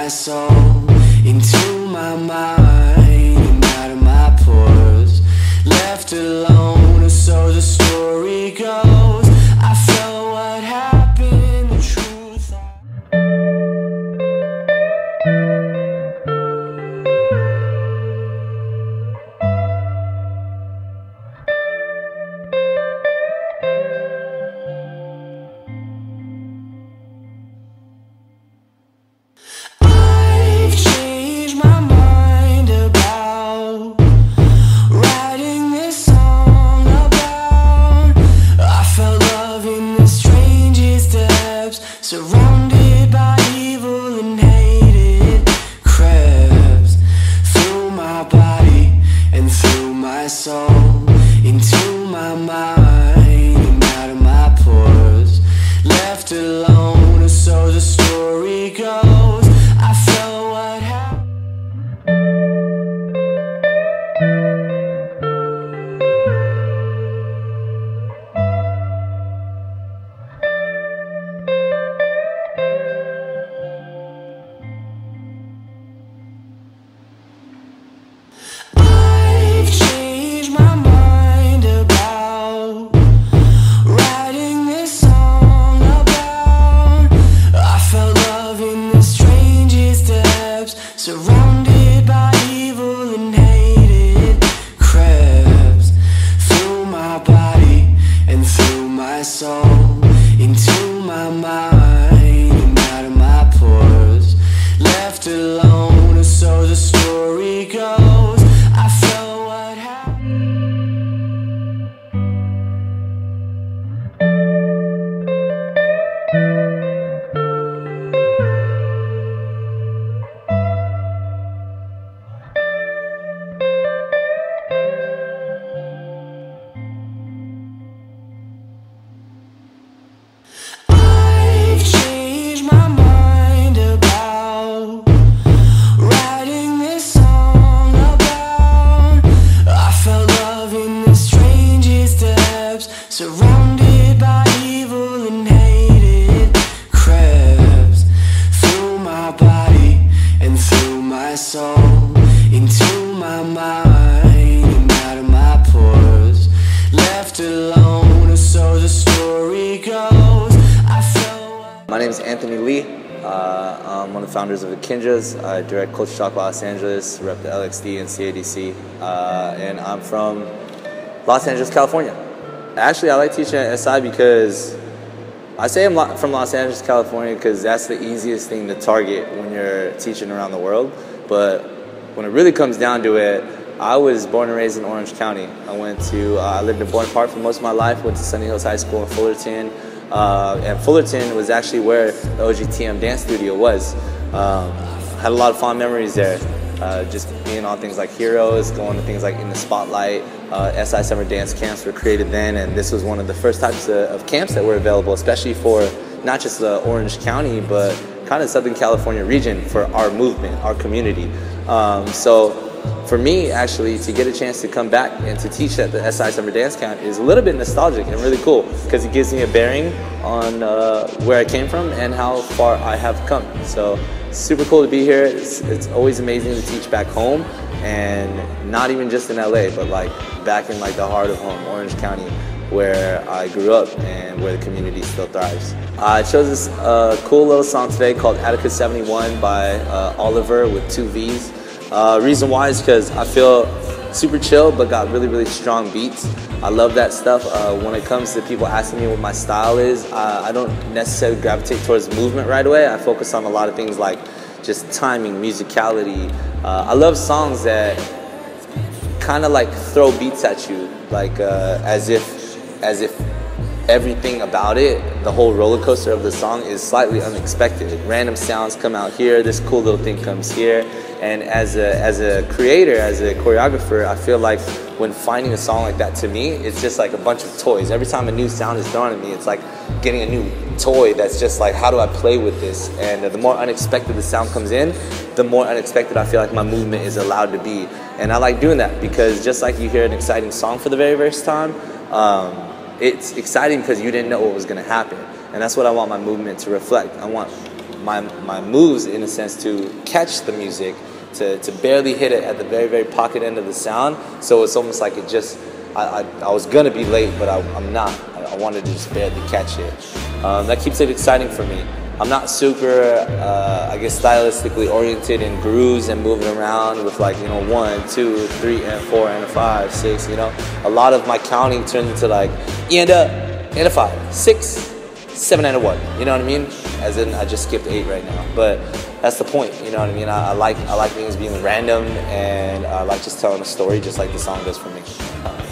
my soul, into my mind and out of my pores. Left alone, or so the story goes. I felt what happened, the truth. Surrounded by evil and hated crabs, through my body and through my soul, into my mind and out of my pores. Left alone, or so the story goes. I felt what happened. Surrounded by evil and hated crabs, through my body and through my soul, into my mind and out of my pores. Left alone, or so the story goes. I felt what happened. Surrounded by evil and hated crabs, through my body and through my soul, into my mind and out of my pores. Left alone, or so the story goes. I felt. My name is Anthony Lee. I'm one of the founders of the Kinjaz. I direct Culture Shock Los Angeles, rep the LXD and CADC, and I'm from Los Angeles, California. Actually, I like teaching at SI because I say I'm from Los Angeles, California because that's the easiest thing to target when you're teaching around the world. But when it really comes down to it, I was born and raised in Orange County. I lived in Boynton Park for most of my life, went to Sunny Hills High School in Fullerton. And Fullerton was actually where the OGTM dance studio was. Had a lot of fond memories there. Just being on things like Heroes, going to things like In the Spotlight. SI Summer Dance Camps were created then, and this was one of the first types of camps that were available, especially for not just the Orange County, but kind of Southern California region for our movement, our community. So for me, actually, to get a chance to come back and to teach at the SI Summer Dance Camp is a little bit nostalgic and really cool because it gives me a bearing on where I came from and how far I have come. So super cool to be here. It's always amazing to teach back home, and not even just in LA, but like back in like the heart of home, Orange County, where I grew up and where the community still thrives. I chose this cool little song today called Attica 71 by Olivver with 2 V's. Reason why is because I feel super chill but got really, really strong beats. I love that stuff. When it comes to people asking me what my style is, I don't necessarily gravitate towards movement right away. I focus on a lot of things like just timing, musicality. I love songs that kind of like throw beats at you, like as if everything about it, the whole roller coaster of the song, is slightly unexpected. Random sounds come out here, this cool little thing comes here, and as a creator, as a choreographer, I feel like when finding a song like that, to me, it's just like a bunch of toys. Every time a new sound is thrown at me, it's like getting a new toy that's just like, how do I play with this? And the more unexpected the sound comes in, the more unexpected I feel like my movement is allowed to be. And I like doing that because just like you hear an exciting song for the very first time, it's exciting because you didn't know what was going to happen. And that's what I want my movement to reflect. I want my moves, in a sense, to catch the music, to barely hit it at the very, very pocket end of the sound. So it's almost like it just, I was gonna be late, but I'm not. I wanted to just barely catch it. That keeps it exciting for me. I'm not super, I guess, stylistically oriented in grooves and moving around with, like, you know, 1, 2, 3, and 4, and a 5, 6, you know. A lot of my counting turns into like, and a 5, 6, 7, and a 1, you know what I mean? As in, I just skipped 8 right now, but that's the point, you know what I mean? I like things being random, and I like just telling a story, just like the song does for me.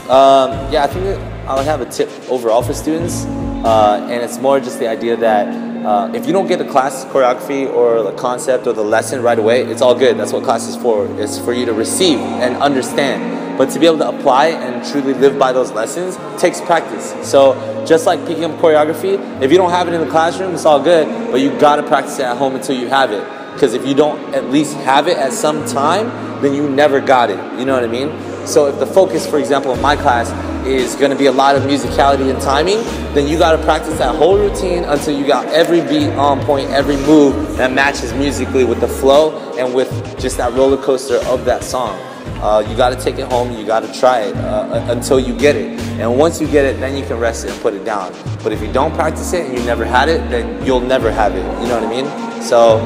Yeah, I think I would have a tip overall for students, and it's more just the idea that if you don't get the class choreography or the concept or the lesson right away, it's all good. That's what class is for. It's for you to receive and understand. But to be able to apply and truly live by those lessons takes practice. So just like picking up choreography, if you don't have it in the classroom, it's all good, but you gotta practice it at home until you have it. Because if you don't at least have it at some time, then you never got it. You know what I mean? So if the focus, for example, in my class is going to be a lot of musicality and timing, then you got to practice that whole routine until you got every beat on point, every move that matches musically with the flow and with just that roller coaster of that song. You got to take it home, you got to try it until you get it. And once you get it, then you can rest it and put it down. But if you don't practice it and you never had it, then you'll never have it. You know what I mean? So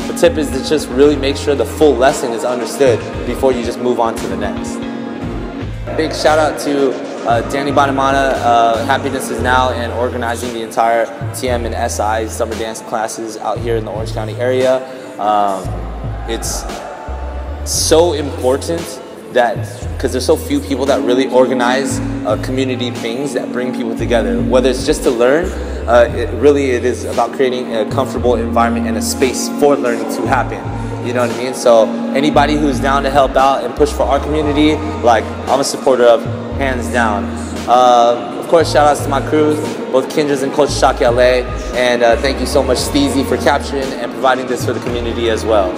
the tip is to just really make sure the full lesson is understood before you just move on to the next. Big shout out to Danny Bonamana, Happiness Is Now, and organizing the entire TM and SI summer dance classes out here in the Orange County area. It's so important that, because there's so few people that really organize community things that bring people together, whether it's just to learn, it is about creating a comfortable environment and a space for learning to happen. You know what I mean? So anybody who's down to help out and push for our community, like, I'm a supporter of, hands down. Of course, shout outs to my crews, both Kinjaz and CSLA, and thank you so much, STEEZY, for capturing and providing this for the community as well.